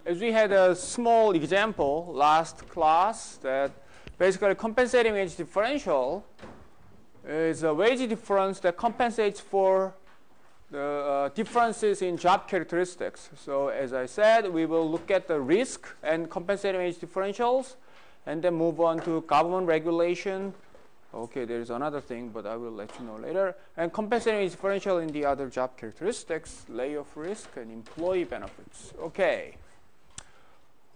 as we had a small example last class, that basically compensating wage differential is a wage difference that compensates for the differences in job characteristics. So as I said, we will look at the risk and compensating wage differentials, and then move on to government regulation. Okay, there's another thing, but I will let you know later. And compensating wage differential in the other job characteristics, layoff risk, and employee benefits. Okay.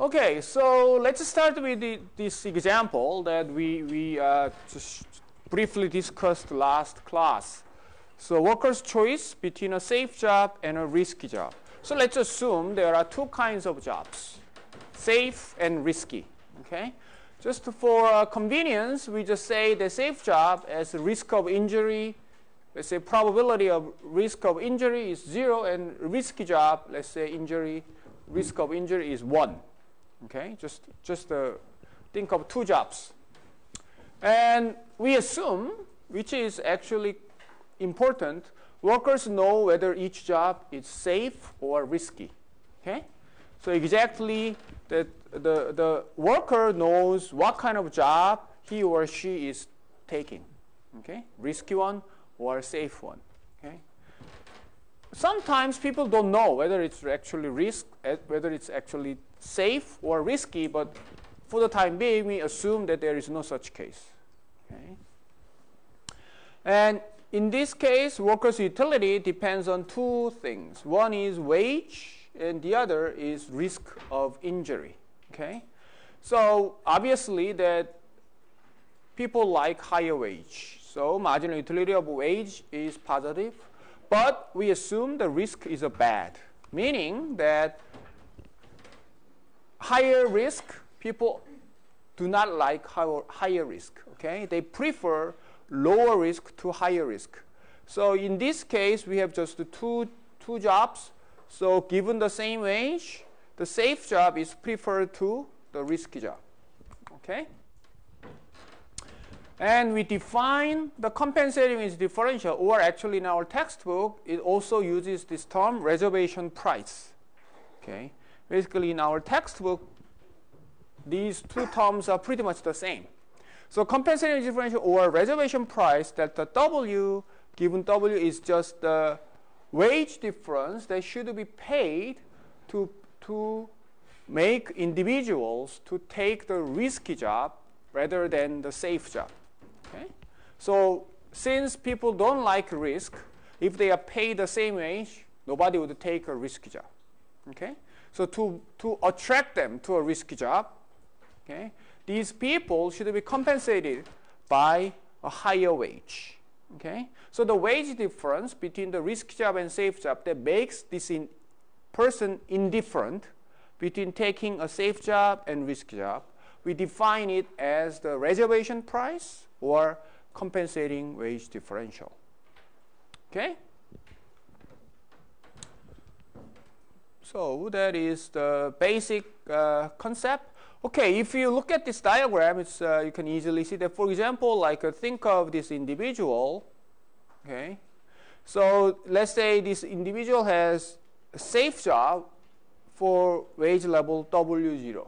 Okay, so let's start with this example that we just briefly discussed last class. So worker's choice between a safe job and a risky job. So let's assume there are two kinds of jobs, safe and risky. Okay. Just for convenience, we just say the safe job as risk of injury, let's say probability of risk of injury is 0, and risky job, let's say risk of injury is 1. Okay, just think of two jobs. And we assume, which is actually important, workers know whether each job is safe or risky. Okay, so exactly that the worker knows what kind of job he or she is taking. Okay, risky one or safe one. Okay, sometimes people don't know whether it's actually whether it's actually safe or risky, but for the time being, we assume that there is no such case. Okay, and in this case, workers' utility depends on two things. One is wage, and the other is risk of injury. Okay, so obviously that people like higher wage. So marginal utility of wage is positive, but we assume the risk is a bad, meaning that higher risk, people do not like higher risk. Okay, they prefer lower risk to higher risk. So in this case, we have just two jobs. So given the same wage, the safe job is preferred to the risky job. Okay? And we define the compensating wage differential, or actually in our textbook, it also uses this term reservation price. Okay? Basically in our textbook, these two terms are pretty much the same. So compensating wage differential or reservation price, that the W, given W is just the wage difference that should be paid to make individuals to take the risky job rather than the safe job. Okay? So since people don't like risk, if they are paid the same wage, nobody would take a risky job. Okay? So to attract them to a risky job, okay, these people should be compensated by a higher wage. Okay? So the wage difference between the risky job and safe job that makes this person indifferent between taking a safe job and risky job, we define it as the reservation price or compensating wage differential. Okay? So that is the basic concept. Okay, if you look at this diagram, it's, you can easily see that, for example, like think of this individual. Okay, so let's say this individual has a safe job for wage level W0.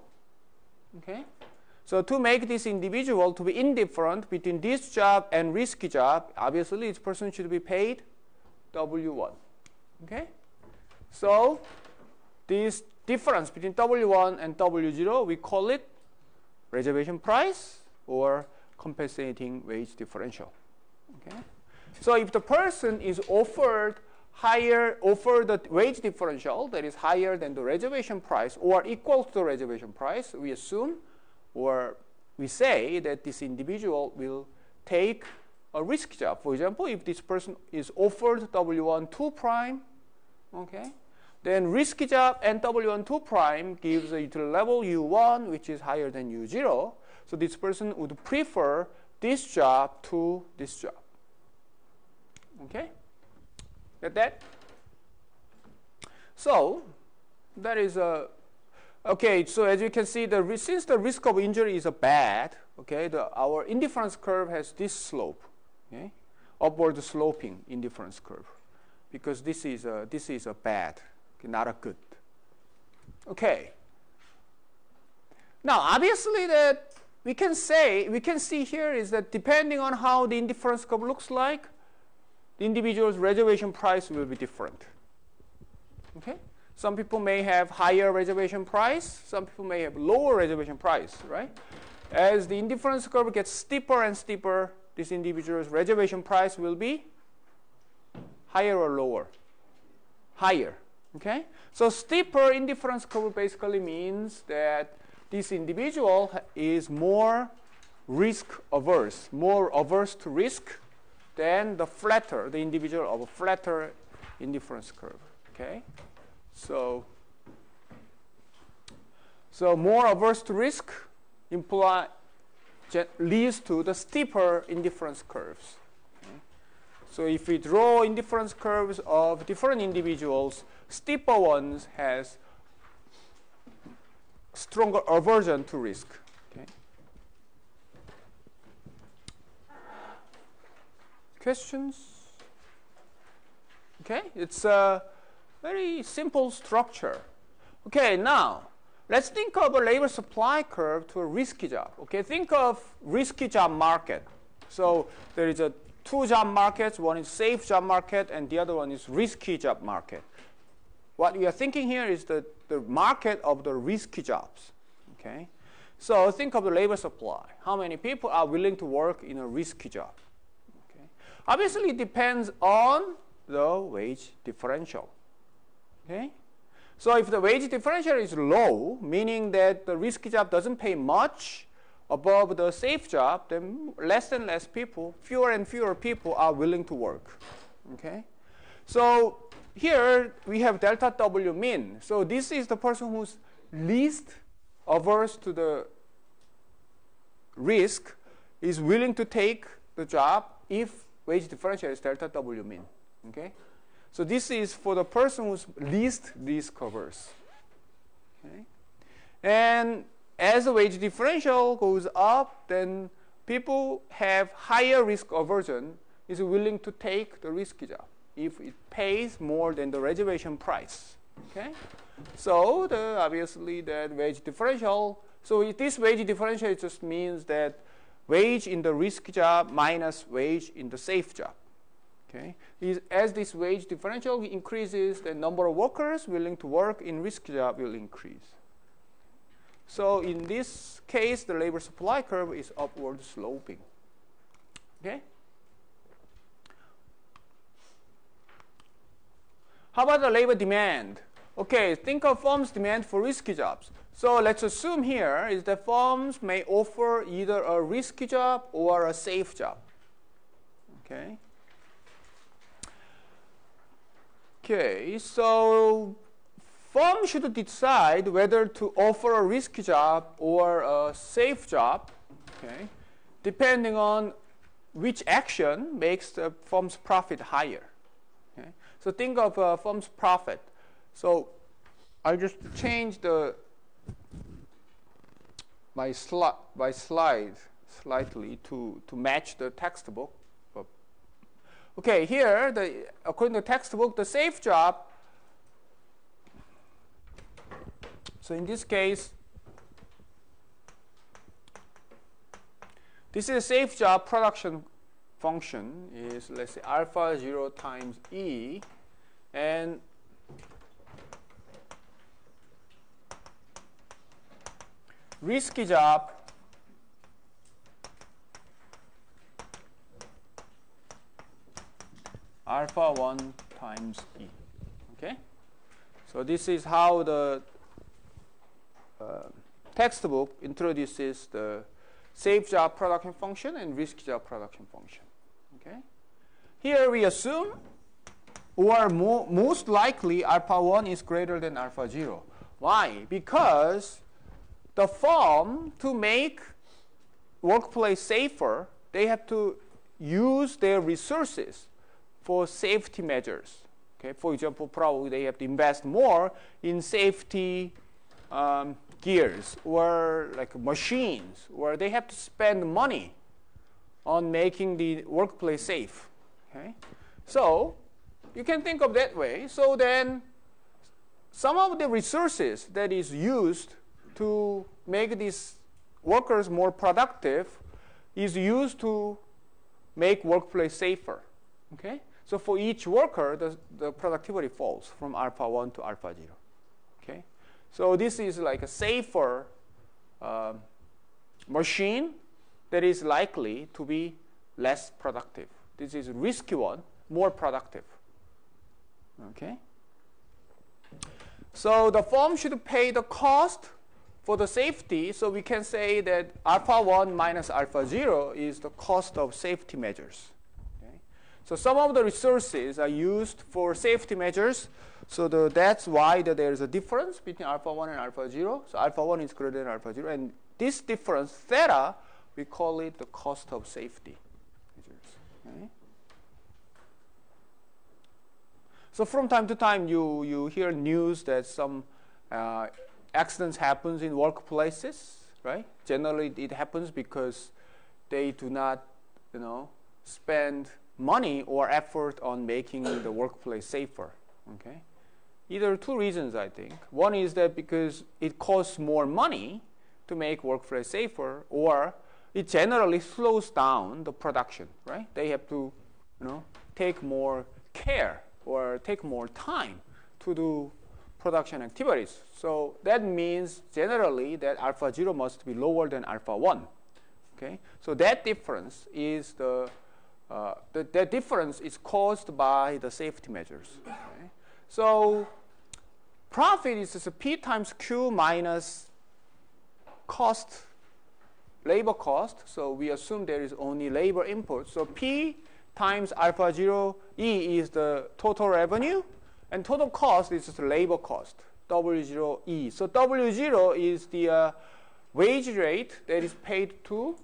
Okay, so to make this individual to be indifferent between this job and risky job, obviously this person should be paid W1. Okay, so this difference between W1 and W0, we call it reservation price or compensating wage differential. Okay, so if the person is offered the wage differential that is higher than the reservation price or equal to the reservation price, we assume or we say that this individual will take a risky job. For example, if this person is offered W1 2 prime, okay, then risky job and W1 2 prime gives a utility level U1, which is higher than U0. So this person would prefer this job to this job. Okay? Get that? So that is a okay. So as you can see, since the risk of injury is a bad, okay, our indifference curve has this slope, okay, upward sloping indifference curve, because this is a bad, okay, not a good. Okay. Now, obviously, that we can see here is that depending on how the indifference curve looks like, the individual's reservation price will be different. Okay? Some people may have higher reservation price. Some people may have lower reservation price, right? As the indifference curve gets steeper and steeper, this individual's reservation price will be higher or lower? Higher. Okay? So steeper indifference curve basically means that this individual is more risk averse, more averse to risk than the individual of a flatter indifference curve. Okay? So more averse to risk leads to the steeper indifference curves. Okay? So if we draw indifference curves of different individuals, steeper ones has stronger aversion to risk. Okay? Questions? Okay, it's a very simple structure. Okay, now let's think of a labor supply curve to a risky job. Okay, think of risky job market. So there is two job markets. One is safe job market, and the other one is risky job market. What we are thinking here is the market of the risky jobs. Okay, so think of the labor supply. How many people are willing to work in a risky job? Okay, obviously it depends on the wage differential. Okay, so if the wage differential is low, meaning that the risky job doesn't pay much above the safe job, then less and less people, fewer and fewer people are willing to work. Okay, so here we have delta W min. So this is the person who's least averse to the risk is willing to take the job if wage differential is delta W min. Okay? So this is for the person who's least risk averse. Okay? And as the wage differential goes up, then people have higher risk aversion is willing to take the risky job if it pays more than the reservation price. Okay? So obviously that wage differential, so this wage differential just means that wage in the risky job minus wage in the safe job. Okay? As this wage differential increases, the number of workers willing to work in risky job will increase. So in this case, the labor supply curve is upward sloping. Okay? How about the labor demand? Okay, think of firms' demand for risky jobs. So let's assume here is that firms may offer either a risky job or a safe job. Okay. Okay, so firm should decide whether to offer a risky job or a safe job, okay, depending on which action makes the firm's profit higher. Okay. So think of a firm's profit. So I'll just change my slide slightly to match the textbook. Okay, here, according to the textbook, the safe job, so in this case, this is a safe job production function is, let's say, alpha 0 times E, and risky job alpha 1 times E. Okay? So this is how the textbook introduces the safe job production function and risky job production function. Okay? Here we assume, or most likely, alpha 1 is greater than alpha 0. Why? Because the firm, to make workplace safer, they have to use their resources for safety measures. Okay? For example, probably they have to invest more in safety gears or like machines, or they have to spend money on making the workplace safe. Okay? So you can think of that way. So then some of the resources that is used to make these workers more productive is used to make workplace safer. Okay? So for each worker, the productivity falls from alpha 1 to alpha 0. Okay? So this is like a safer machine that is likely to be less productive. This is a risky one, more productive. Okay? So the firm should pay the cost for the safety. So we can say that alpha 1 minus alpha 0 is the cost of safety measures. Okay? So some of the resources are used for safety measures. So that's why there is a difference between alpha 1 and alpha 0. So alpha 1 is greater than alpha 0. And this difference, theta, we call it the cost of safety measures. Okay? So from time to time, you hear news that some accidents happens in workplaces, right? Generally, it happens because they do not, spend money or effort on making the workplace safer. Okay, either two reasons, I think. One is that because it costs more money to make workplace safer, or it generally slows down the production, right? They have to, take more care or take more time to do production activities. So that means generally that alpha 0 must be lower than alpha 1. Okay, so that difference is that difference is caused by the safety measures. Okay? So profit is just P times Q minus cost, labor cost. So we assume there is only labor input. So P times alpha 0 E is the total revenue, and total cost is just labor cost, W0 E. So W0 is the wage rate that is paid to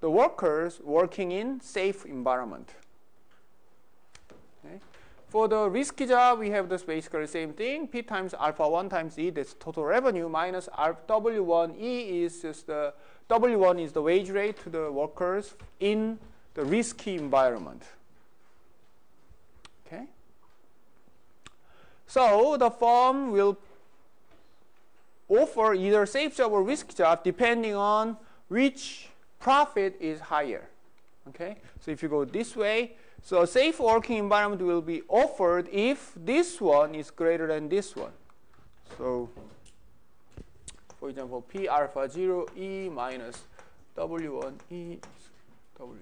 the workers working in safe environment. Okay. For the risky job, we have this basically same thing. P times alpha 1 times E, that's total revenue, minus W1 E is just the W1 is the wage rate to the workers in the risky environment. Okay. So the firm will offer either safe job or risky job depending on which profit is higher. Okay. So if you go this way, so a safe working environment will be offered if this one is greater than this one. So for example, P alpha 0 E minus W1 E W0.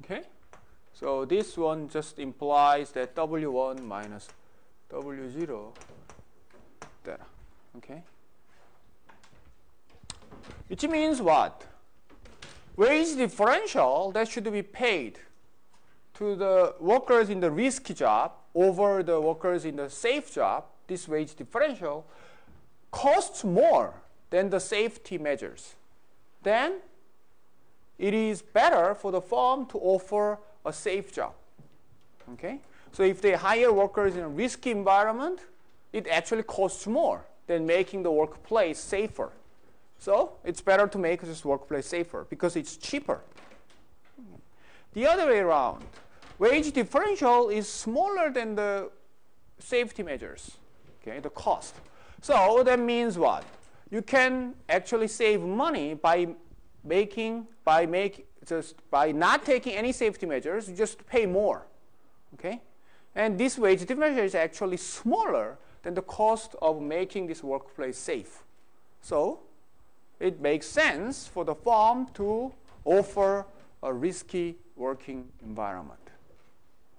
Okay, so this one just implies that W1 minus W0 theta. Okay, which means what? Wage differential that should be paid to the workers in the risky job over the workers in the safe job, this wage differential costs more than the safety measures. Then it is better for the firm to offer a safe job. Okay? So if they hire workers in a risky environment, it actually costs more than making the workplace safer. So it's better to make this workplace safer because it's cheaper. The other way around, wage differential is smaller than the safety measures, okay, the cost. So that means what? You can actually save money by not taking any safety measures, you just pay more. Okay? And this wage differential is actually smaller than the cost of making this workplace safe. So it makes sense for the firm to offer a risky working environment.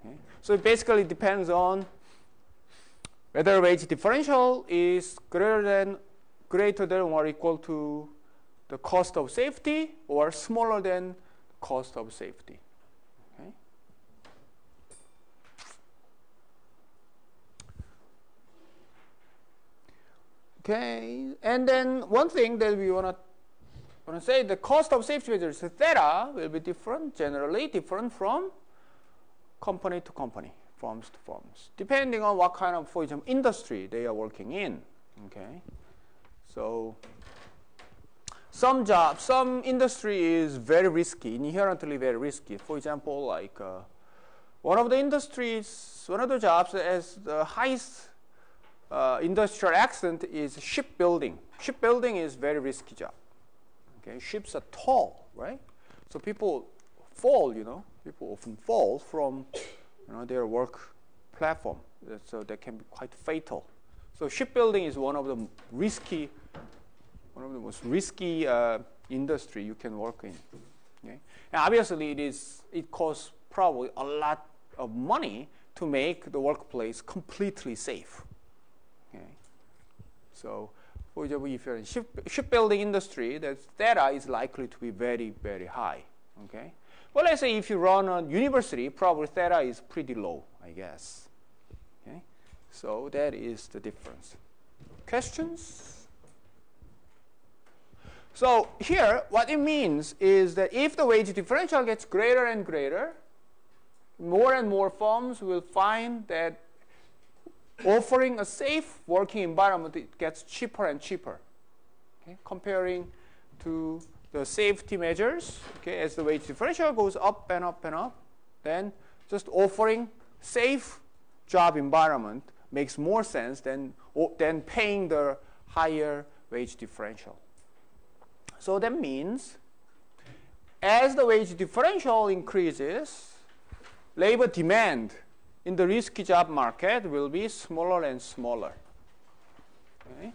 Okay? So it basically depends on whether wage differential is greater than or equal to the cost of safety or smaller than the cost of safety. Okay? Okay, and then one thing that we want to say, the cost of safety measures, theta, will be different, generally different from company to company, firms to firms, depending on what kind of, for example, industry they are working in. Okay, so some jobs, some industry is very risky, inherently very risky. For example, like one of the industries, one of the jobs that has the highest industrial accident is shipbuilding. Shipbuilding is very risky job. Okay, ships are tall, right? So people fall, people often fall from, their work platform. So that can be quite fatal. So shipbuilding is one of the most risky industry you can work in. Okay? And obviously, it costs probably a lot of money to make the workplace completely safe. Okay? So, for example, if you're in shipbuilding industry, the theta is likely to be very, very high. Okay? Well, let's say if you run a university, probably theta is pretty low, I guess. Okay? So that is the difference. Questions? So here, what it means is that if the wage differential gets greater and greater, more and more firms will find that offering a safe working environment, it gets cheaper and cheaper. Okay? Comparing to the safety measures, okay, as the wage differential goes up and up and up, then just offering safe job environment makes more sense than paying the higher wage differential. So that means as the wage differential increases, labor demand in the risky job market will be smaller and smaller. Okay?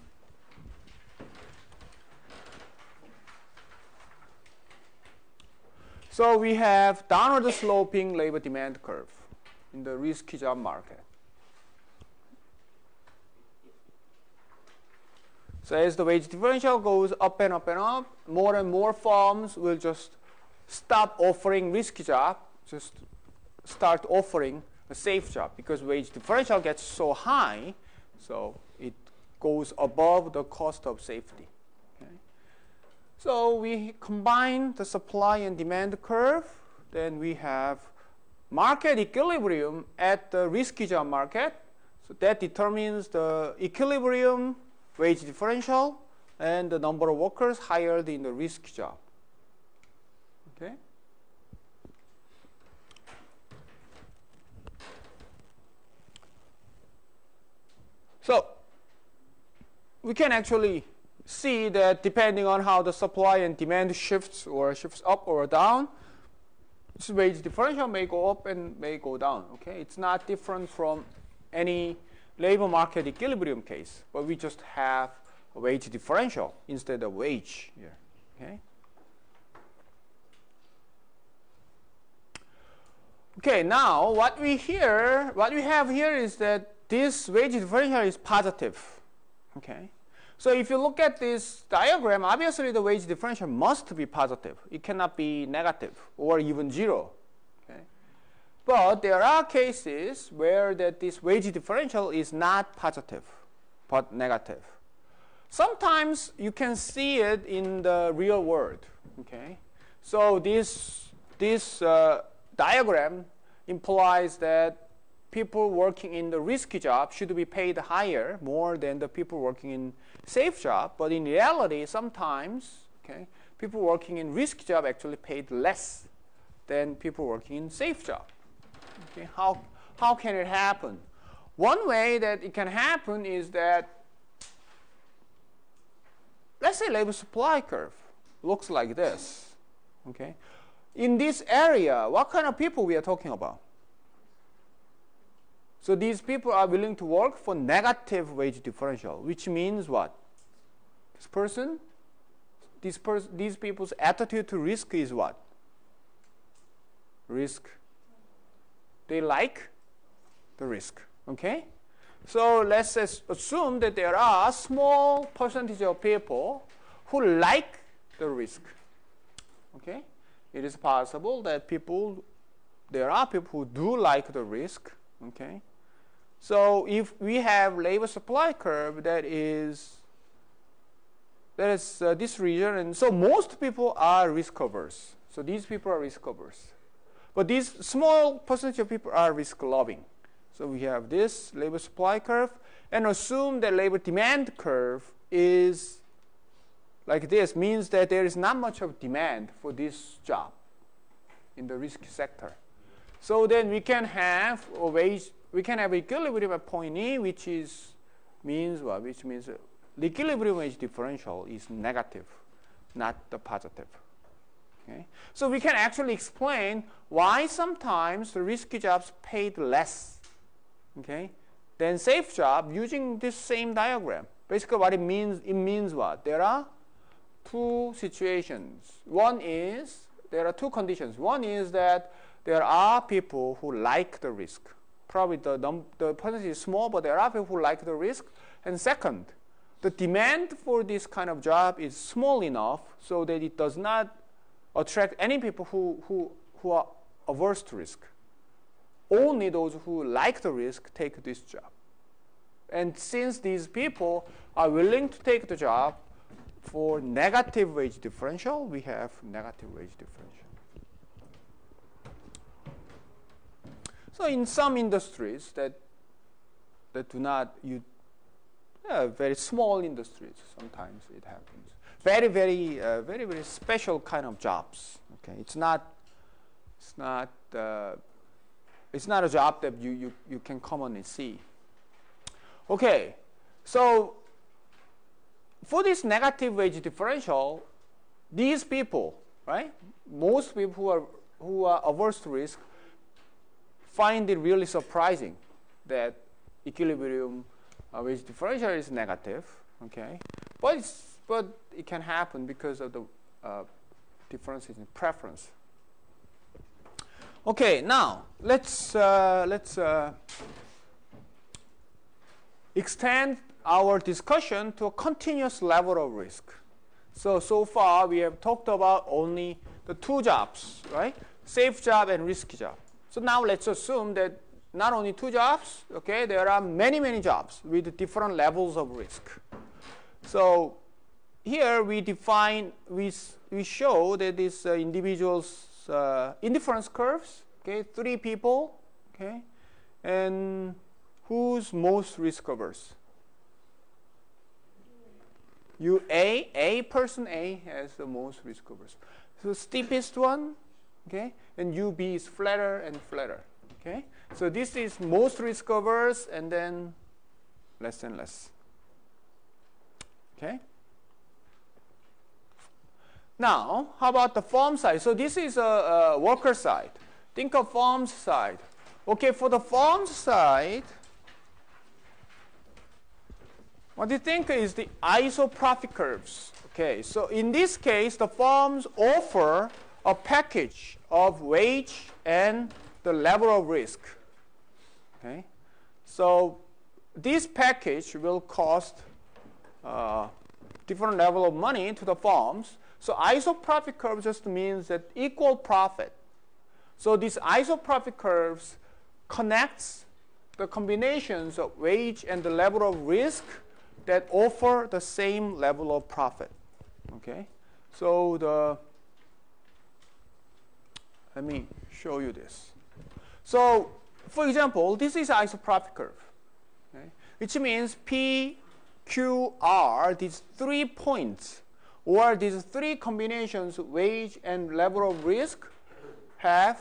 So we have downward sloping labor demand curve in the risky job market. So as the wage differential goes up and up and up, more and more firms will just stop offering risky job, just start offering a safe job, because wage differential gets so high, so it goes above the cost of safety. Okay? So we combine the supply and demand curve, then we have market equilibrium at the risky job market. So that determines the equilibrium wage differential and the number of workers hired in the risky job. Okay? So we can actually see that depending on how the supply and demand shifts up or down, this wage differential may go up and may go down. Okay? It's not different from any labor market equilibrium case, but we just have a wage differential instead of wage here. Okay? Okay, now what we have here is that this wage differential is positive. Okay? So if you look at this diagram, obviously the wage differential must be positive. It cannot be negative or even zero. Okay? But there are cases where this wage differential is not positive, but negative. Sometimes you can see it in the real world. Okay? So this diagram implies that people working in the risky job should be paid higher, more than the people working in safe job. But in reality, sometimes, okay, people working in risky job actually paid less than people working in safe job. Okay, how can it happen? One way that it can happen is that, let's say labor supply curve looks like this. Okay, in this area, what kind of people we are talking about? So these people are willing to work for negative wage differential, which means what? These people's attitude to risk is what? Risk. They like the risk. Okay? So let's assume that there are a small percentage of people who like the risk. Okay? It is possible that there are people who do like the risk. Okay? So if we have labor supply curve that is this region, and so most people are risk averse. So these people are risk averse. But these small percentage of people are risk loving. So we have this labor supply curve, and assume that labor demand curve is like this means that there is not much of demand for this job in the risky sector. So then we can have a wage, we can have equilibrium at point E, which means what? Which means the equilibrium wage differential is negative, not the positive. Okay? So we can actually explain why sometimes the risky jobs paid less, okay, than safe job using this same diagram. Basically what it means what? There are two situations. One is, there are two conditions. One is that there are people who like the risk. Probably the percentage is small, but there are people who like the risk. And second, the demand for this kind of job is small enough so that it does not attract any people who are averse to risk. Only those who like the risk take this job. And since these people are willing to take the job for negative wage differential, we have negative wage differential. So in some industries that do not use, very small industries, sometimes it happens. Very special kind of jobs. Okay, it's not a job that you can commonly see. Okay, so for this negative wage differential, these people, right? Most people who are averse to risk find it really surprising that equilibrium wage differential is negative. Okay, but it can happen because of the differences in preference. Okay, now let's extend our discussion to a continuous level of risk. So far we have talked about only the two jobs, right? Safe job and risky job. So now let's assume that not only two jobs, okay, there are many jobs with different levels of risk. So here we show that these individuals' indifference curves, okay, 3 people, okay, and who's most risk averse? Person A has the most risk averse. So steepest one, okay, and UB is flatter and flatter, okay. So this is most risk averse, and then less and less, okay. Now, how about the firm side? So this is a worker side. Think of firm side. Okay, for the firm side, what do you think is the isoprofit curves? Okay, so in this case, the firms offer a package of wage and the level of risk. Okay, so this package will cost different level of money to the firms. So isoprofit curve just means that equal profit. So these isoprofit curves connects the combinations of wage and the level of risk that offer the same level of profit. Okay, so let me show you this. So for example, this is isoprofit curve, okay, which means P, Q, R, these 3 points, or these 3 combinations, wage and level of risk, have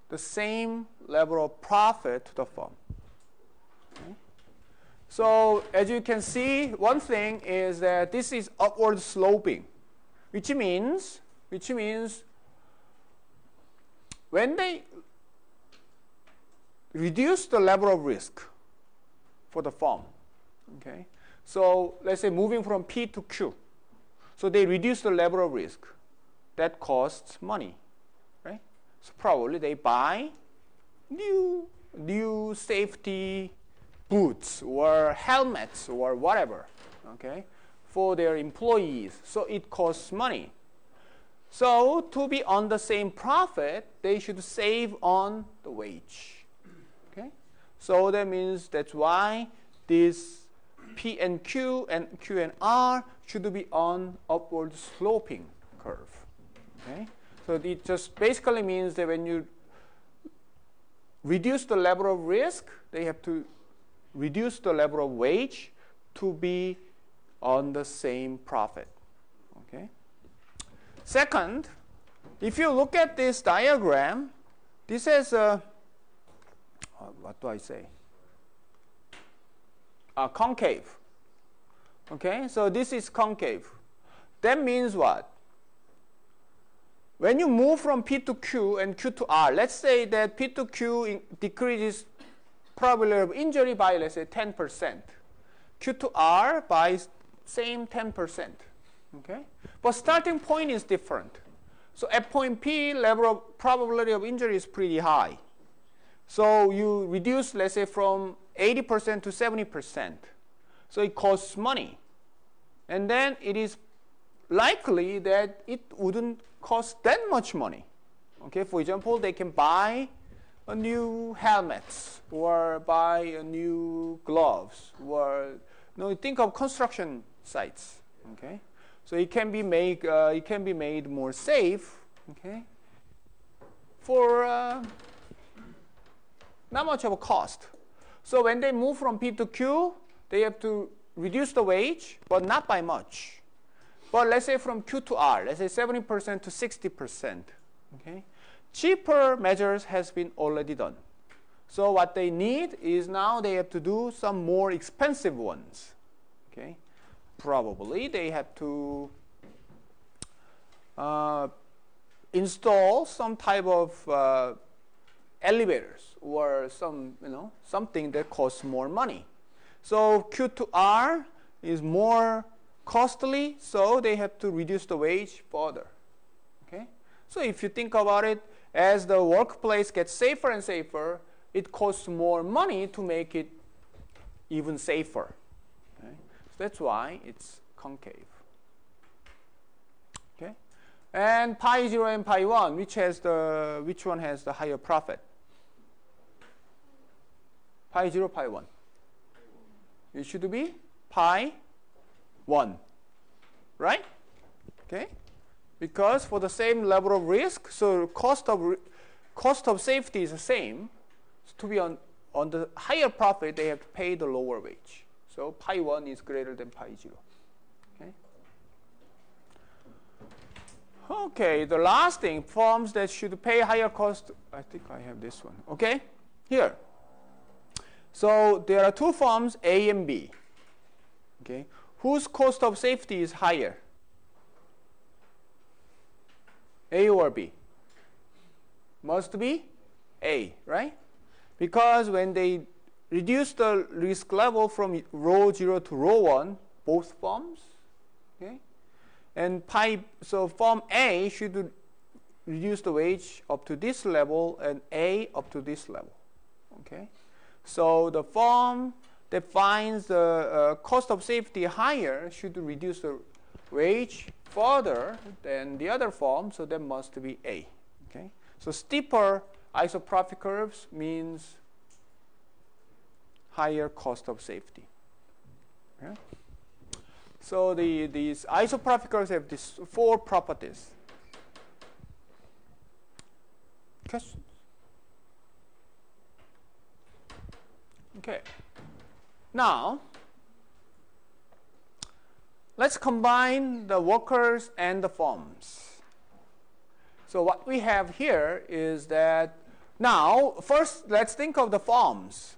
the same level of profit to the firm. Okay. So as you can see, one thing is that this is upward sloping, which means when they reduce the level of risk for the firm, okay, so let's say moving from P to Q, so they reduce the level of risk. That costs money, right? So probably they buy new safety boots or helmets or whatever, okay, for their employees. So it costs money. So to be on the same profit, they should save on the wage. Okay? So that means that's why this P and Q and R should be on upward sloping curve. Okay? So it just basically means that when you reduce the level of risk, they have to reduce the level of wage to be on the same profit. Okay. Second, if you look at this diagram, this has a, what do I say? Concave. Okay, so this is concave. That means what? When you move from P to Q and Q to R, let's say that P to Q decreases probability of injury by, let's say, 10%. Q to R by same 10%. Okay? But starting point is different. So at point P, level of probability of injury is pretty high. So you reduce, let's say, from 80% to 70%. So it costs money. And then it is likely that it wouldn't cost that much money. Okay, for example, they can buy a new helmets or buy a new gloves, or think of construction sites. Okay, so it can be made more safe. Okay, for not much of a cost. So when they move from P to Q, they have to reduce the wage, but not by much. But let's say from Q to R, let's say 70% to 60%. Okay? Cheaper measures has been already done. So what they need is now they have to do some more expensive ones. Okay? Probably they have to install some type of elevators or something that costs more money. So Q to R is more costly, so they have to reduce the wage further. Okay? So if you think about it, as the workplace gets safer and safer, it costs more money to make it even safer. Okay? So that's why it's concave. Okay? And pi 0 and pi 1, which one has the higher profit? Pi 0, pi 1. It should be pi 1, right? Okay, because for the same level of risk, so cost of safety is the same. So to be on the higher profit, they have to pay the lower wage. So pi 1 is greater than pi 0. Okay. Okay, the last thing, firms that should pay higher cost. I think I have this one. Okay, here. So there are two firms, A and B. Okay, whose cost of safety is higher? A or B? Must be A, right? Because when they reduce the risk level from row 0 to row 1, both firms, okay? And so firm A should reduce the wage up to this level and A up to this level, okay? So the firm that finds the cost of safety higher should reduce the wage further than the other firm, so that must be A. Okay? So steeper isoprofit curves means higher cost of safety. Okay? So these isoprofit curves have these 4 properties. Questions? Okay. Now, let's combine the workers and the firms. So what we have here is that now, first let's think of the firms.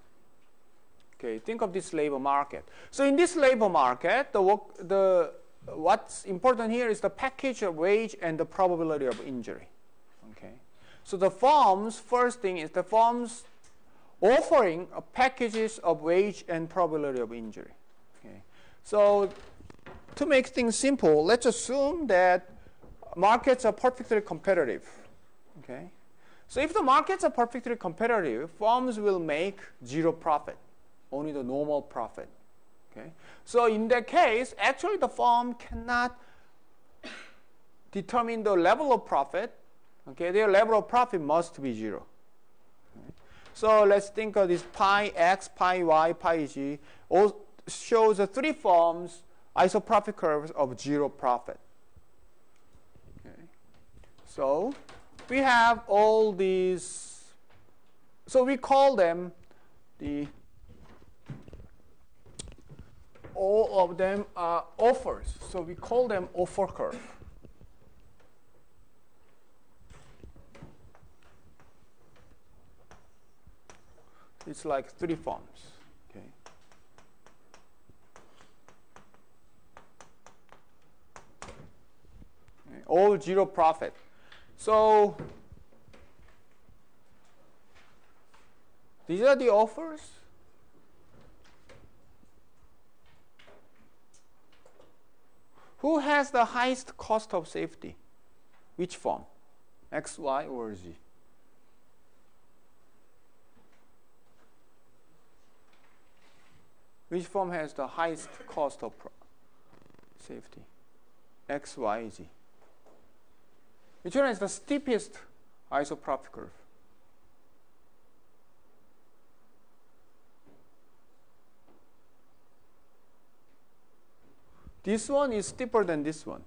Okay, think of this labor market. So in this labor market, what's important here is the package of wage and the probability of injury. Okay. So the firms, first thing is the firms offering packages of wage and probability of injury. Okay. So to make things simple, let's assume that markets are perfectly competitive. Okay. So if the markets are perfectly competitive, firms will make 0 profit, only the normal profit. Okay. So in that case, actually the firm cannot determine the level of profit. Okay. Their level of profit must be 0. So let's think of this pi x, pi y, pi z. All shows the 3 firms isoprofit curves of 0 profit. Okay. So we have all these. So we call them the all of them are offers. So we call them offer curve. It's like 3 firms. Okay. All zero profit. So these are the offers. Who has the highest cost of safety? Which firm? X, Y, or Z? Which firm has the highest cost of safety? X, Y, Z. Which one has the steepest isoprofit curve? This one is steeper than this one,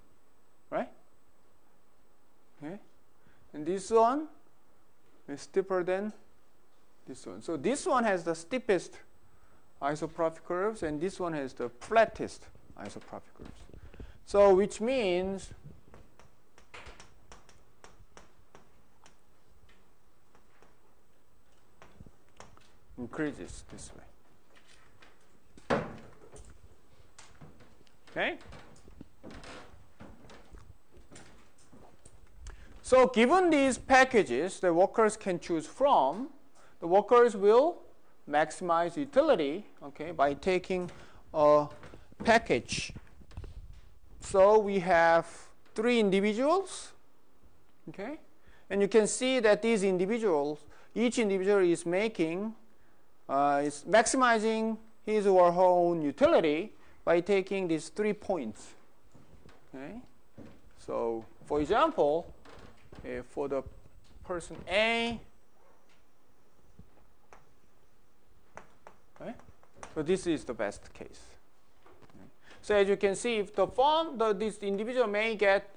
right? Okay. And this one is steeper than this one. So this one has the steepest isoprofit curves, and this one has the flattest isoprofit curves. So which means increases this way. Okay? So given these packages that workers can choose from, the workers will maximize utility, okay, by taking a package. So we have 3 individuals, okay? And you can see that these individuals, each individual is making, is maximizing his or her own utility by taking these 3 points. Okay? So, for example, for the person A, okay? So this is the best case. Okay? So as you can see, if the firm, this individual may get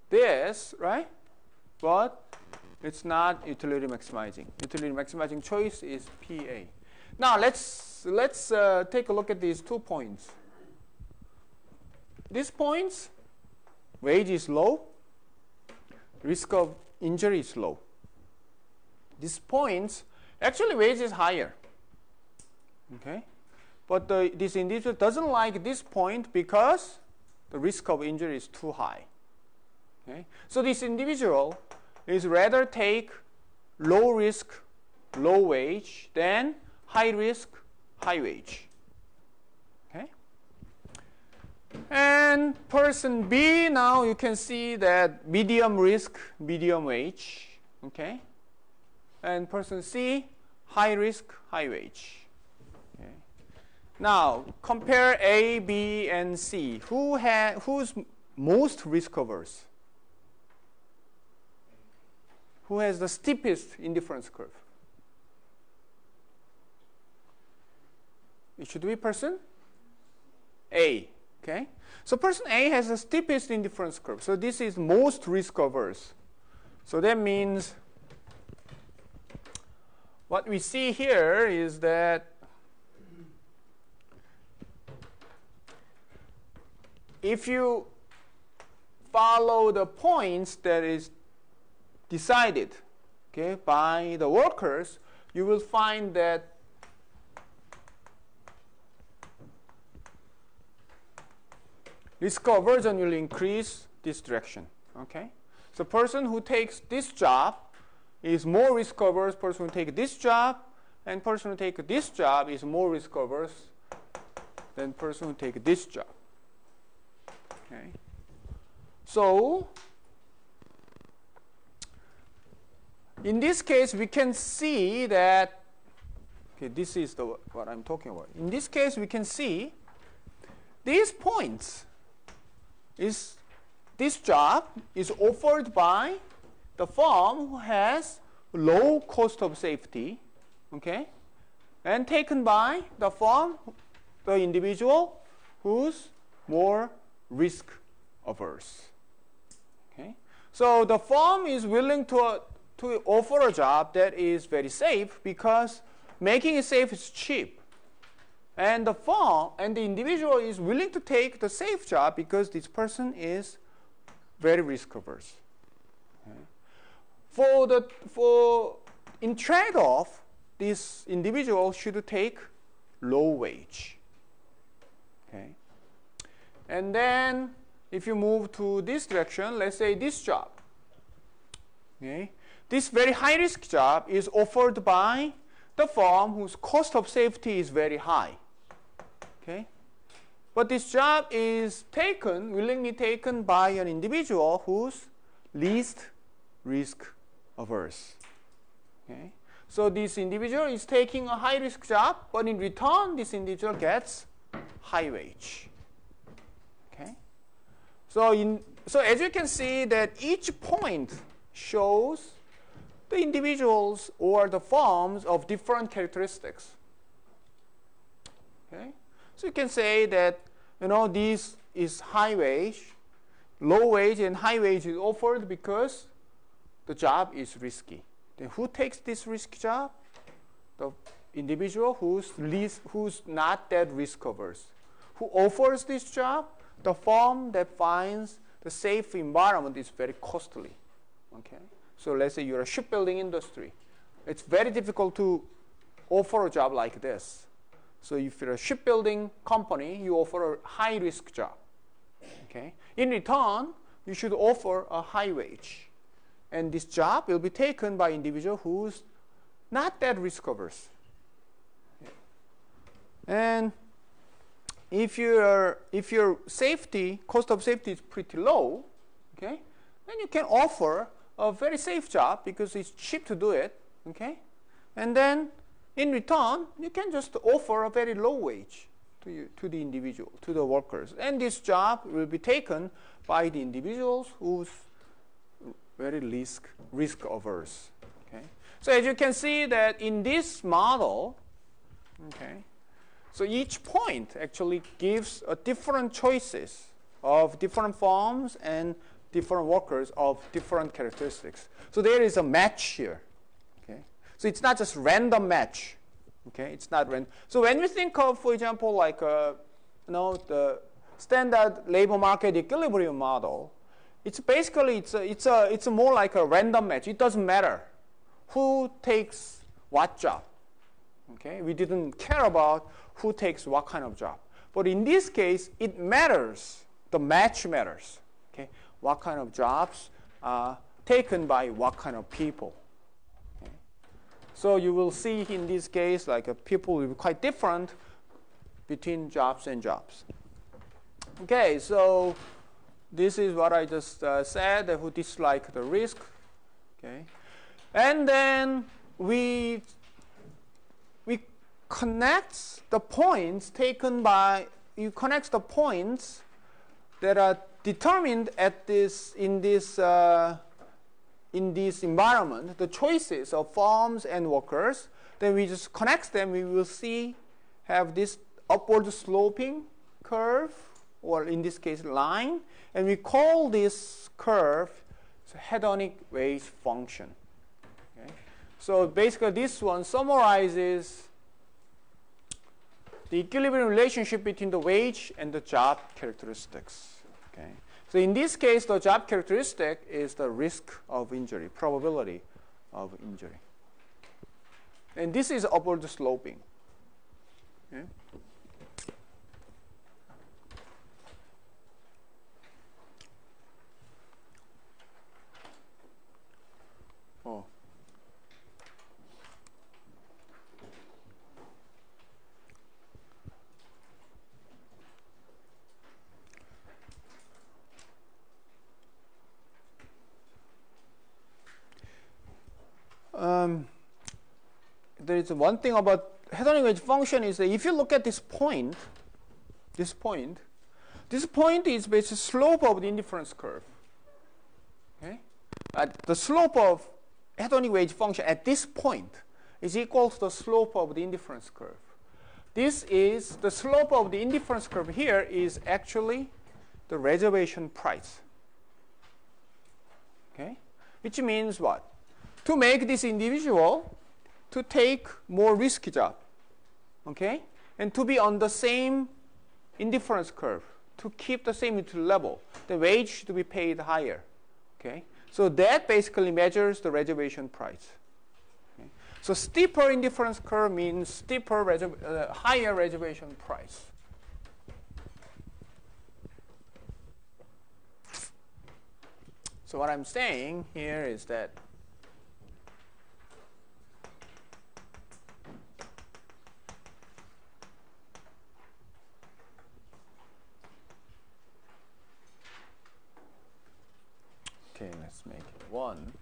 this, right? But it's not utility maximizing. Utility maximizing choice is PA. Now let's take a look at these 2 points. These points, wage is low, risk of injury is low. These points, actually wage is higher. Okay, but this individual doesn't like this point because the risk of injury is too high. Okay, so this individual is rather take low risk, low wage than high risk, high wage. Okay? And person B, now you can see that medium risk, medium wage. Okay? And person C, high risk, high wage. Okay? Now, compare A, B, and C. Who's most risk averse? Who has the steepest indifference curve? It should be person A. Okay? So person A has the steepest indifference curve. So this is most risk averse. So that means what we see here is that if you follow the points that is decided, okay, by the workers, you will find that risk aversion will increase this direction. Okay, so person who takes this job is more risk averse. Person who takes this job, and person who takes this job is more risk averse than person who takes this job. Okay, so in this case, we can see that, okay, this is what I'm talking about. In this case, we can see these points is this job is offered by the firm who has low cost of safety, okay, and taken by the firm, the individual who's more risk averse. Okay, so the firm is willing to offer a job that is very safe because making it safe is cheap. And the firm and the individual is willing to take the safe job because this person is very risk averse. Okay. In trade-off, this individual should take low wage. Okay. And then if you move to this direction, let's say this job. Okay. This very high risk job is offered by the firm whose cost of safety is very high. Okay. But this job is willingly taken by an individual who's least risk averse. Okay. So this individual is taking a high risk job, but in return, this individual gets high wage. Okay. So as you can see that each point shows the individuals or the firms of different characteristics. Okay. So you can say that, this is high wage, low wage and high wage is offered because the job is risky. Then who takes this risky job? The individual who's not that risk averse. Who offers this job? The firm that finds the safe environment is very costly. Okay. So let's say you're a shipbuilding industry. It's very difficult to offer a job like this. So if you're a shipbuilding company, you offer a high risk job. Okay. In return, you should offer a high wage. And this job will be taken by individual who's not that risk averse. Okay. And if your cost of safety is pretty low, okay, then you can offer a very safe job because it's cheap to do it. Okay. And then in return, you can just offer a very low wage to the individual, to the workers. And this job will be taken by the individuals who's very risk averse. Okay. So as you can see that in this model, okay, so each point actually gives a different choices of different firms and different workers of different characteristics. So there is a match here. Okay. So it's not just random match. Okay, it's not random. So when we think of, for example, like the standard labor market equilibrium model, it's basically it's more like a random match. It doesn't matter who takes what job. Okay, we didn't care about who takes what kind of job. But in this case, it matters. The match matters. Okay, what kind of jobs are taken by what kind of people. Okay. So you will see in this case, like people will be quite different between jobs and jobs. Okay, so this is what I just said, who dislike the risk. Okay, and then we connect the points taken by, you connect the points that are determined at in this environment, the choices of firms and workers. Then we just connect them. We will have this upward sloping curve, or in this case line, and we call this curve hedonic wage function. Okay? So basically this one summarizes the equilibrium relationship between the wage and the job characteristics. Okay? So in this case, the job characteristic is the risk of injury, probability of injury. And this is upward sloping. Okay? Oh. There is one thing about hedonic wage function is that if you look at this point is basically slope of the indifference curve. Okay? The slope of hedonic wage function at this point is equal to the slope of the indifference curve. This is the slope of the indifference curve here is actually the reservation price. Okay? Which means what? To make this individual to take more risky job. Okay? and to be on the same indifference curve, to keep the same utility level, the wage should be paid higher. Okay? So that basically measures the reservation price. Okay? So steeper indifference curve means higher reservation price. So what I'm saying here is that okay, let's make it 1.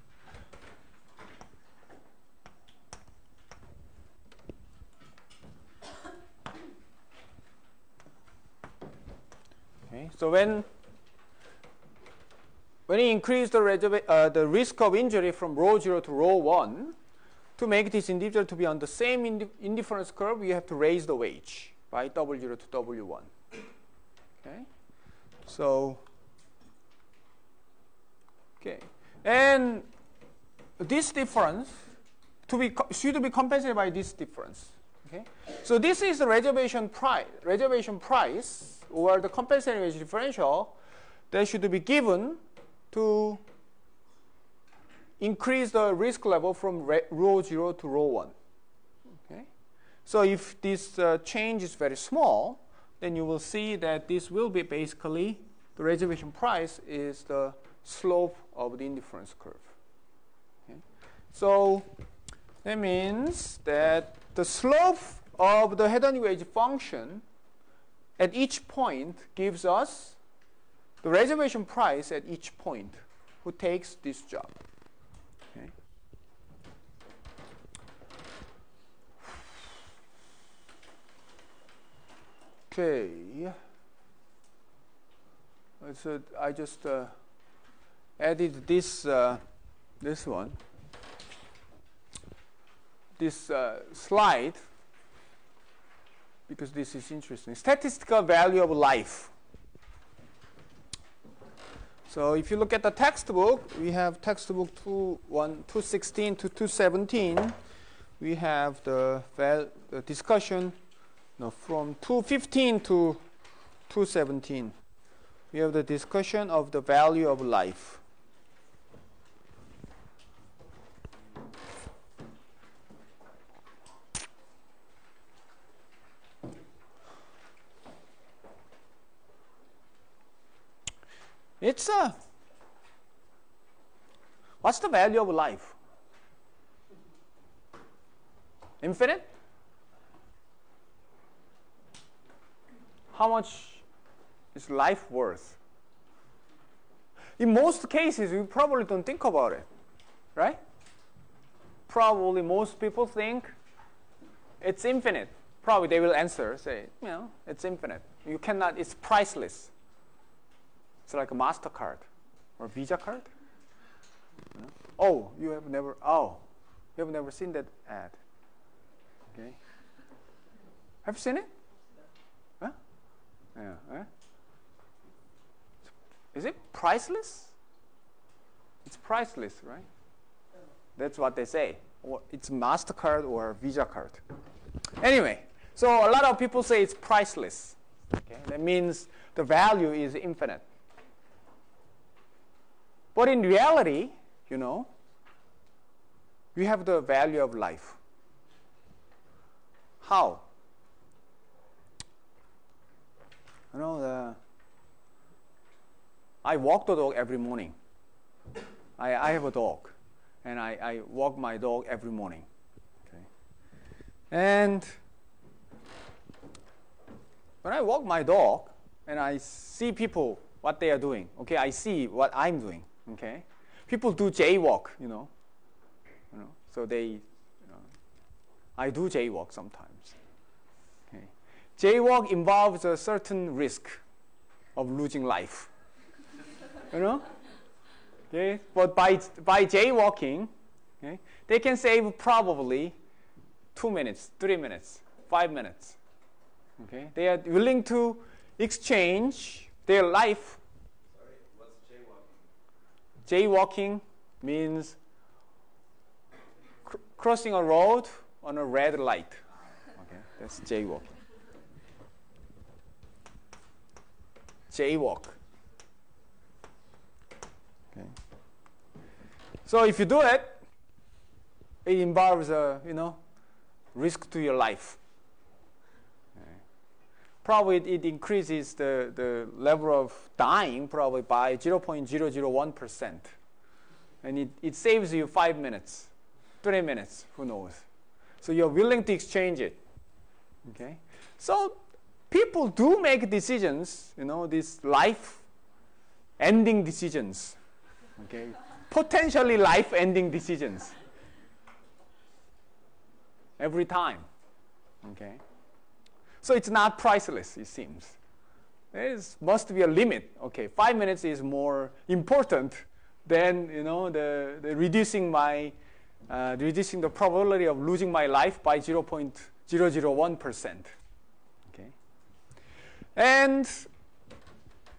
Okay, so when you increase the risk of injury from rho 0 to rho 1, to make this individual to be on the same indifference curve, you have to raise the wage by W0 to W1. Okay, so okay, and this difference should be compensated by this difference. Okay, so this is the reservation price, or the compensating wage differential that should be given to increase the risk level from rho 0 to rho 1. Okay? So if this change is very small, then you will see that this will be basically the reservation price is the slope of the indifference curve. Okay? So that means that the slope of the hedonic wage function at each point gives us the reservation price at each point who takes this job. Okay. Okay. So I just added this one, this slide, because this is interesting. Statistical value of life. So if you look at the textbook, we have textbook 216 to 217. We have the discussion from 215 to 217. We have the discussion of the value of life. It's what's the value of life? Infinite? How much is life worth? In most cases, we probably don't think about it, right? Probably most people think it's infinite. Probably they will answer, say, it's infinite. You cannot, it's priceless. It's like a MasterCard or Visa card. You have never seen that ad. Okay. Have you seen it? Huh? Yeah. Eh? Is it priceless? It's priceless, right? That's what they say. Or it's MasterCard or Visa card. Anyway, so a lot of people say it's priceless. Okay? That means the value is infinite. But in reality, we have the value of life. How? I walk the dog every morning. I have a dog, and I walk my dog every morning. Okay? And when I walk my dog, and I see people, what they are doing, okay, I see what I'm doing. Okay, people do jaywalk, so I do jaywalk sometimes. Okay, jaywalk involves a certain risk of losing life. Okay, but by jaywalking, okay, they can save probably 2 minutes, 3 minutes, 5 minutes. Okay, they are willing to exchange their life. Jaywalking means crossing a road on a red light. Okay, that's jaywalking. jaywalk. Okay. So if you do it, it involves a risk to your life. Okay. Probably it increases the level of dying probably by 0.001%. And it saves you 5 minutes, 3 minutes, who knows. So you're willing to exchange it. Okay? So people do make decisions, these life-ending decisions. Okay? Potentially life-ending decisions. Every time. Okay? So it's not priceless, it seems. There must be a limit. Okay, 5 minutes is more important than the reducing the probability of losing my life by 0.001%. Okay, and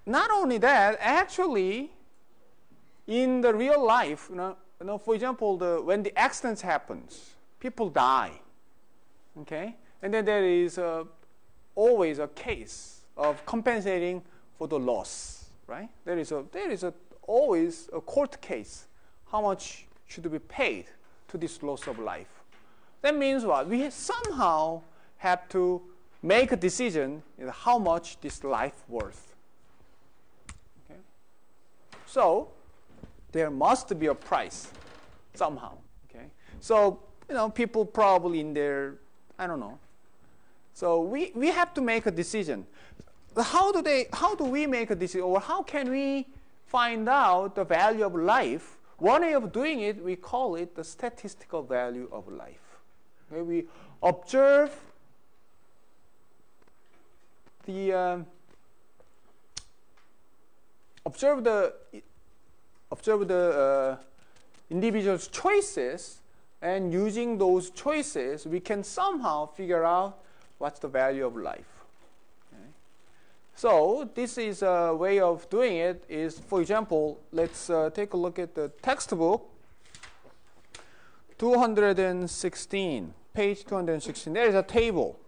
not only that, actually, in the real life, for example, when the accidents happens, people die. Okay, and then there is always a case of compensating for the loss, right? There is always a court case. How much should be paid to this loss of life? That means what? We somehow have to make a decision how much this life worth. Okay? So there must be a price somehow. Okay? So people probably in their, I don't know. So we have to make a decision. How do we make a decision, or how can we find out the value of life? One way of doing it, we call it the statistical value of life. Okay, we observe the individual's choices, and using those choices, we can somehow figure out what's the value of life. So this is a way of doing it is, for example, let's take a look at the textbook 216, page 216. There is a table.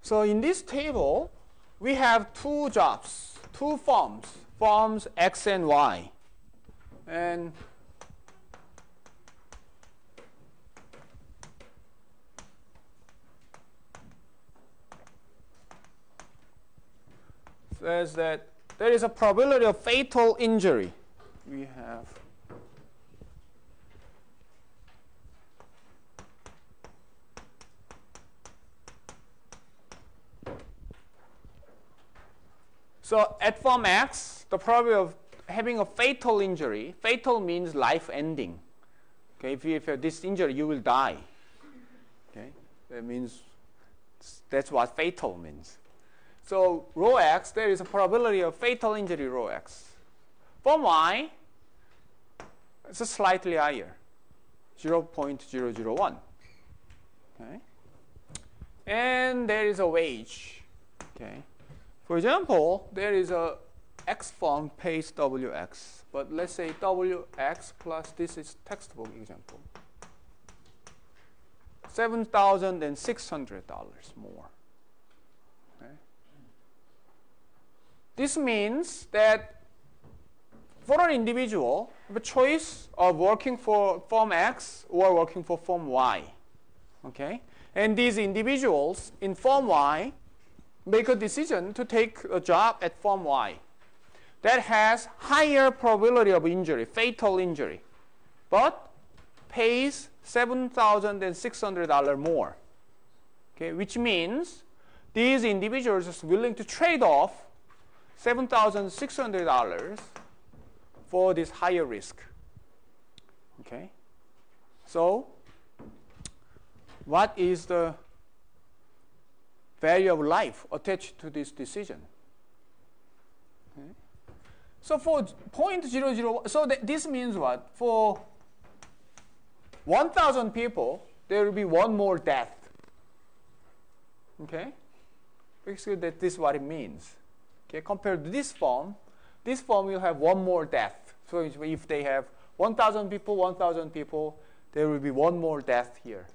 So in this table, we have two jobs, two firms X and Y. And says that there is a probability of fatal injury. We have so at firm X, the probability of having a fatal injury, fatal means life ending. Okay, if you have this injury, you will die. Okay, that means that's what fatal means. So rho X, there is a probability of fatal injury rho X. For Y, it's slightly higher, 0.001. Okay, and there is a wage. Okay, for example, there is a X firm pays WX, but let's say WX plus this is textbook example, $7,600 more. This means that for an individual, the choice of working for firm X or working for firm Y. Okay? And these individuals in firm Y make a decision to take a job at firm Y that has higher probability of injury, fatal injury, but pays $7,600 more. Okay? Which means these individuals are willing to trade off $7,600 for this higher risk. Okay? So, what is the value of life attached to this decision? Okay? So for 0.001, so this means what? For 1,000 people, there will be one more death. Okay? Basically, this is what it means. Okay, compared to this form will have one more death. So if they have 1,000 people, there will be one more death here.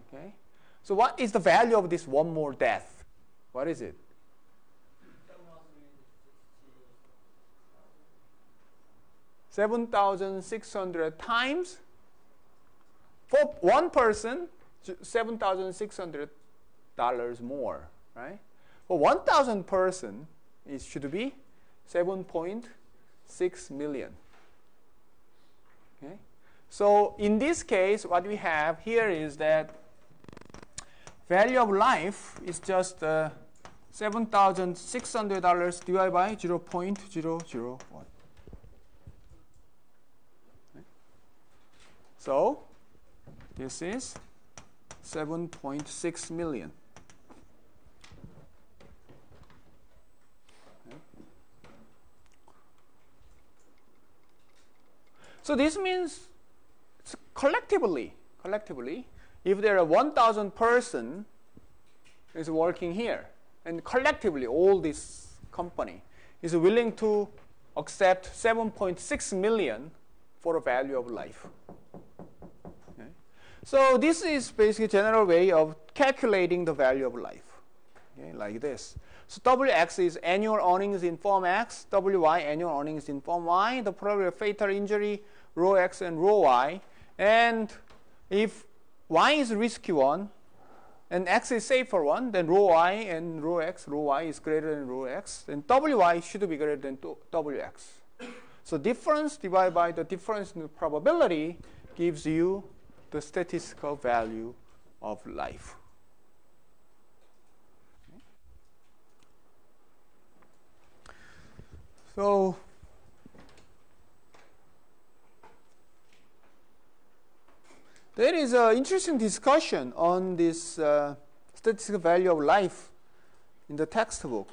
Okay, So what is the value of this one more death? What is it? 7,600 times for one person, $7,600 more, right? For 1,000 person, it should be 7.6 million. Okay? So in this case, what we have here is that value of life is just $7,600 divided by 0.001. So this is 7.6 million. So this means collectively, if there are 1,000 person is working here, and collectively all this company is willing to accept 7.6 million for a value of life. Okay. So this is basically a general way of calculating the value of life, okay, like this. So Wx is annual earnings in form X, Wy annual earnings in form Y, the probability of fatal injury, rho X and rho Y. And if Y is risky one and X is safer one, then rho Y and rho X, rho Y is greater than rho X, then Wy should be greater than Wx. So difference divided by the difference in the probability gives you the statistical value of life. Okay. So there is an interesting discussion on this statistical value of life in the textbook.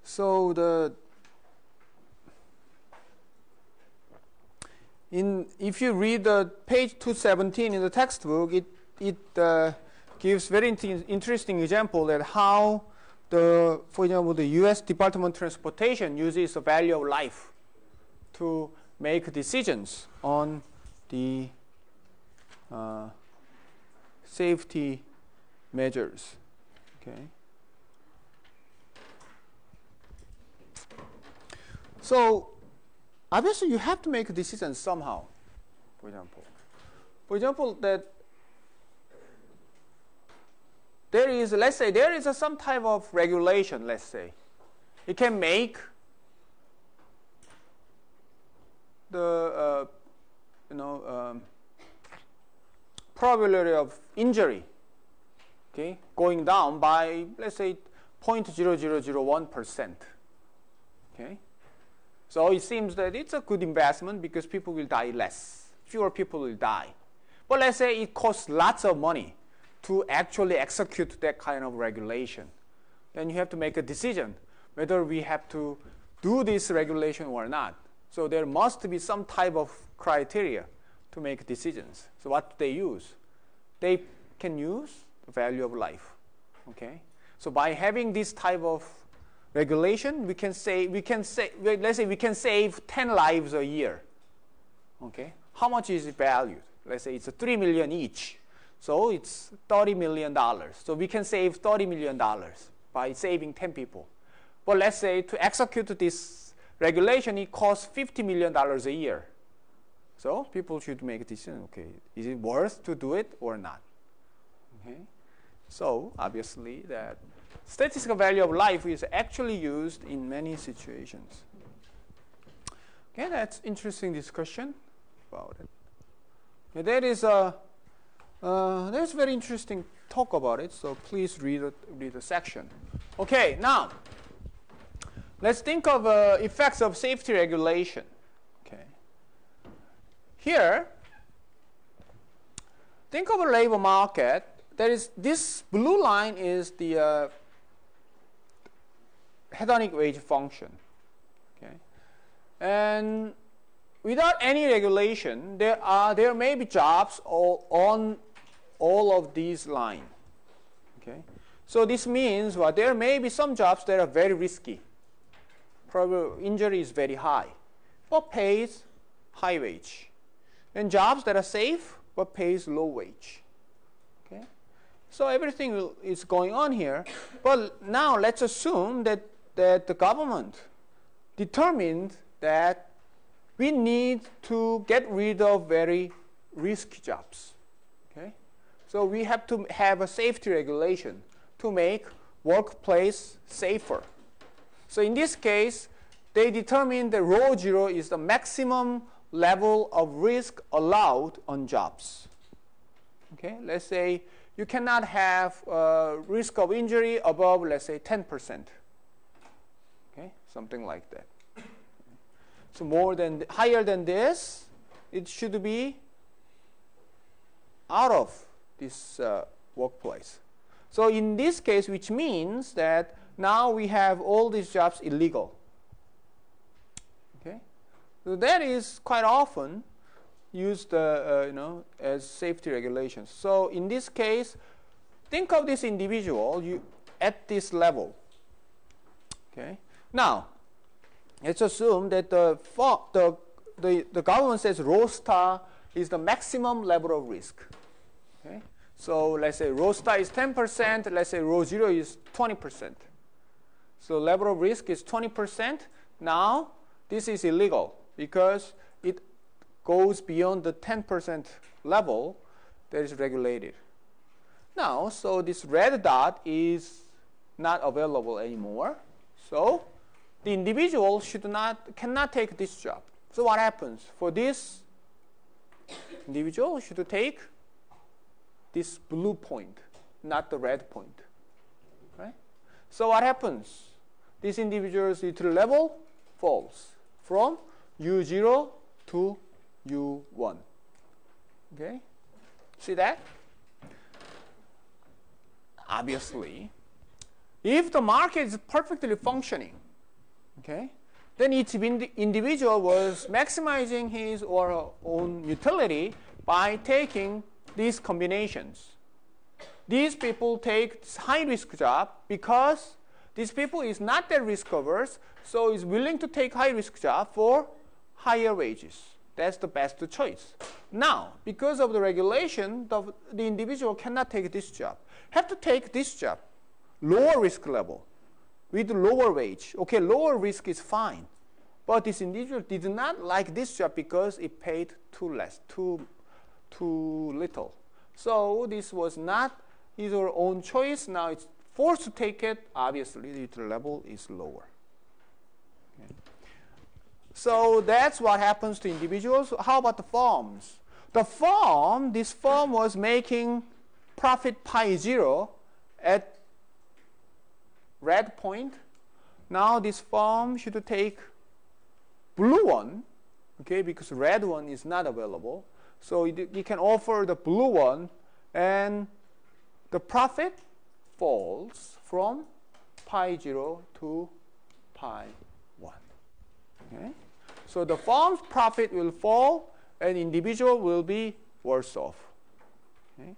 So if you read page 217 in the textbook, it gives very interesting example that how for example, the U.S. Department of Transportation uses the value of life to make decisions on the safety measures. Okay. So obviously you have to make a decision somehow. For example, that there is, let's say, there is some type of regulation. Let's say it can make the probability of injury, okay, going down by, let's say, 0.0001%. Okay. So it seems that it's a good investment because people will die less. Fewer people will die. But let's say it costs lots of money to actually execute that kind of regulation. Then you have to make a decision whether we have to do this regulation or not. So there must be some type of criteria to make decisions. So what do they use? They can use the value of life. Okay? So by having this type of regulation, let's say we can save 10 lives a year. Okay, how much is it valued? Let's say it's $3 million each, so it's $30 million. So we can save $30 million by saving 10 people. But let's say to execute this regulation, it costs $50 million a year. So people should make a decision. Okay, is it worth to do it or not? Okay, so obviously that statistical value of life is actually used in many situations. Okay, that's interesting discussion about it. Okay, there's very interesting talk about it. So please read the section. Okay, now let's think of effects of safety regulation. Okay, here, think of a labor market. There is this blue line is the hedonic wage function. Okay, and without any regulation, there may be jobs on all of these lines. Okay? So this means what? There may be some jobs that are very risky. Probably injury is very high, but pays high wage. And jobs that are safe, but pays low wage. Okay? So everything is going on here. But now let's assume that the government determined that we need to get rid of very risky jobs. Okay? So we have to have a safety regulation to make workplace safer. So in this case, they determined that rho 0 is the maximum level of risk allowed on jobs. Okay? Let's say you cannot have risk of injury above, let's say, 10%. Okay? Something like that. So higher than this, it should be out of this workplace. So in this case, which means that now we have all these jobs illegal. Okay? So that is quite often used as safety regulations. So in this case, think of this individual at this level. Okay? Now, let's assume that the government says rho star is the maximum level of risk. Okay? So let's say rho star is 10%, let's say rho 0 is 20%. So level of risk is 20%. Now, this is illegal because it goes beyond the 10% level that is regulated. Now, so this red dot is not available anymore. So the individual cannot take this job. So what happens? For this individual, should take this blue point, not the red point. Right? So what happens? This individual's utility level falls from U0 to U1. Okay? See that? Obviously, if the market is perfectly functioning, okay, then each individual was maximizing his or her own utility by taking these combinations. These people take high-risk job because these people is not that risk-averse, so is willing to take high-risk job for higher wages. That's the best choice. Now, because of the regulation, the individual cannot take this job. Have to take this job, lower risk level, with lower wage. Okay, lower risk is fine. But this individual did not like this job because it paid too little. So this was not his or her own choice. Now it's forced to take it. Obviously, the utility level is lower. Okay. So that's what happens to individuals. How about the firms? This firm was making profit pi 0 at red point. Now this firm should take blue one, okay, because red one is not available. So you can offer the blue one, and the profit falls from pi 0 to pi 1. Okay? So the firm's profit will fall, and individual will be worse off. Okay?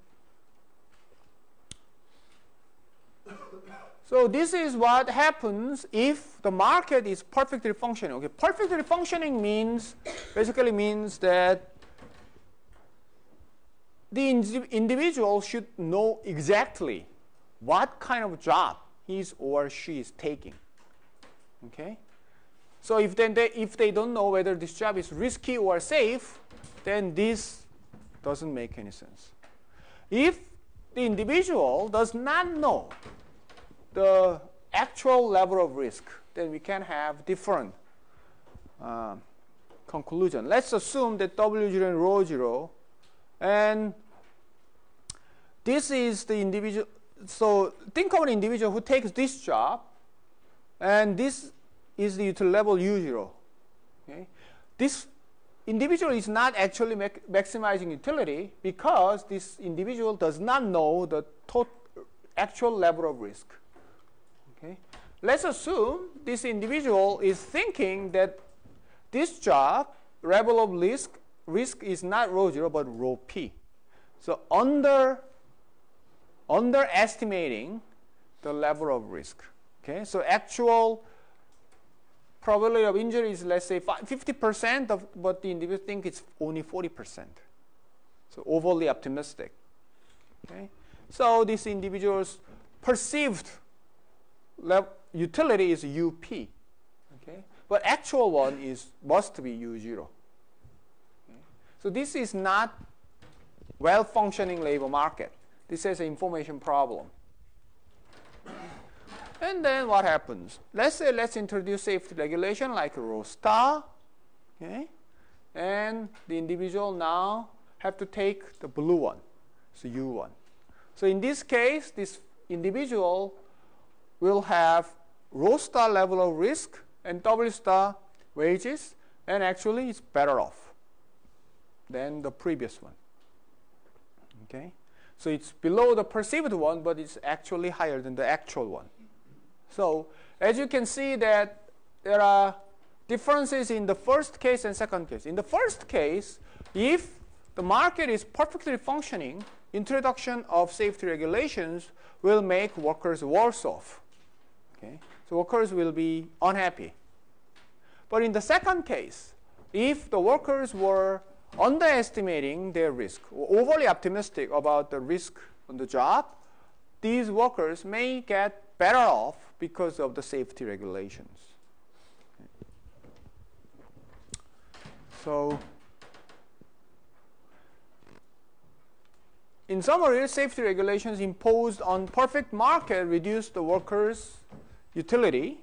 So this is what happens if the market is perfectly functioning. Okay, perfectly functioning basically means that the individual should know exactly what kind of job he or she is taking. Okay? So if they don't know whether this job is risky or safe, then this doesn't make any sense. If the individual does not know the actual level of risk, then we can have different conclusion. Let's assume that W0 and rho 0, and this is the individual. So think of an individual who takes this job, and this is the utility level U0. Okay? This individual is not actually maximizing utility because this individual does not know the actual level of risk. Okay? Let's assume this individual is thinking that this job level of risk is not rho 0 but rho p. So under underestimating the level of risk. Okay, so actual probability of injury is, let's say, 50%, but the individual think it's only 40%. So overly optimistic. Okay, so this individual's perceived utility is UP. Okay, but actual one must be U0. Okay? So this is not well-functioning labor market. This is an information problem. And then what happens? Let's say let's introduce safety regulation like ROSTA. Okay? And the individual now have to take the blue one, so U1. So in this case, this individual will have row star level of risk and W star wages, and actually it's better off than the previous one. Okay? So it's below the perceived one, but it's actually higher than the actual one. So as you can see that there are differences in the first case and second case. In the first case, if the market is perfectly functioning, introduction of safety regulations will make workers worse off. Okay? So workers will be unhappy. But in the second case, if the workers were underestimating their risk, or overly optimistic about the risk on the job, these workers may get better off because of the safety regulations. So in summary, safety regulations imposed on perfect market reduce the workers' utility.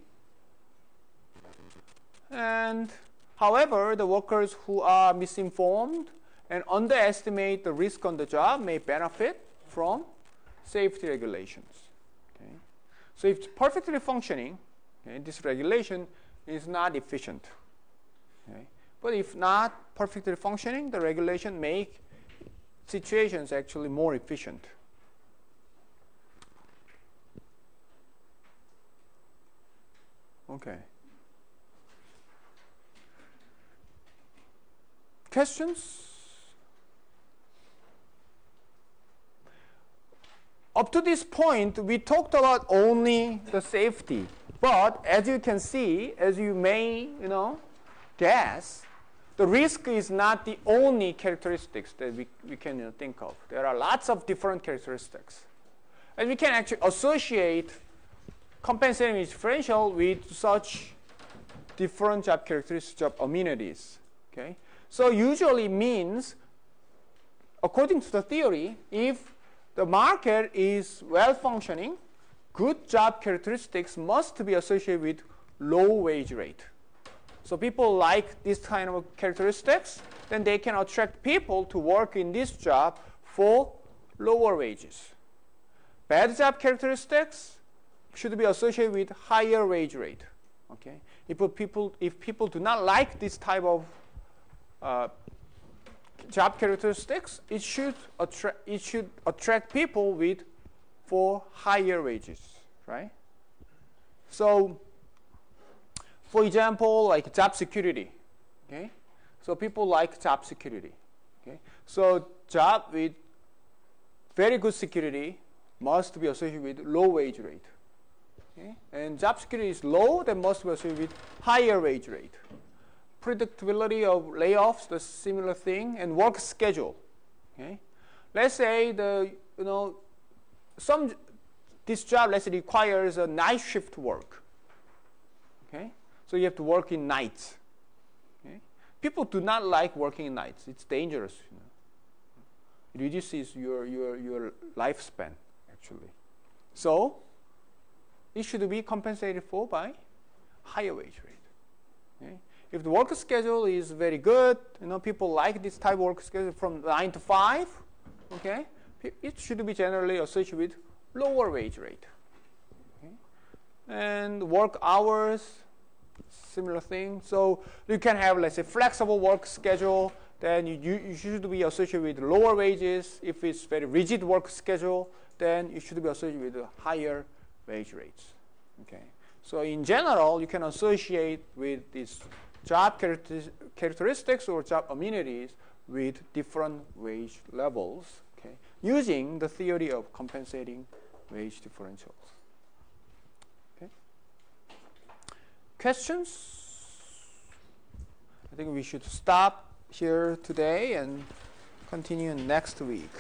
And however, the workers who are misinformed and underestimate the risk on the job may benefit from safety regulations. Okay? So if it's perfectly functioning, okay, this regulation is not efficient. Okay? But if not perfectly functioning, the regulation make situations actually more efficient. Okay. Questions? Up to this point, we talked about only the safety. But as you can see, as you may guess, the risk is not the only characteristics that we can think of. There are lots of different characteristics. And we can actually associate compensating wage differential with such different job characteristics, job amenities. Okay? So usually means, according to the theory, if the market is well functioning, good job characteristics must be associated with low wage rate. So people like this kind of characteristics, then they can attract people to work in this job for lower wages. Bad job characteristics should be associated with higher wage rate. Okay? If people do not like this type of job characteristics, it should attract people for higher wages, right? So, for example, like job security. Okay, so people like job security. Okay, so job with very good security must be associated with low wage rate. Okay, and job security is low, then must be associated with higher wage rate. Predictability of layoffs, the similar thing, and work schedule. Okay, let's say this job, let's say, requires a night shift work. Okay, so you have to work in nights. Okay, people do not like working in nights. It's dangerous. It reduces your lifespan actually. So it should be compensated for by higher wage rate. Okay? If the work schedule is very good, people like this type of work schedule from 9 to 5, okay, it should be generally associated with lower wage rate. Okay? And work hours, similar thing. So you can have, let's say, flexible work schedule, then you should be associated with lower wages. If it's very rigid work schedule, then you should be associated with higher wage rates. Okay. So in general, you can associate with these job characteristics or job amenities with different wage levels. Okay. using the theory of compensating wage differentials. Okay. Questions? I think we should stop here today and continue next week.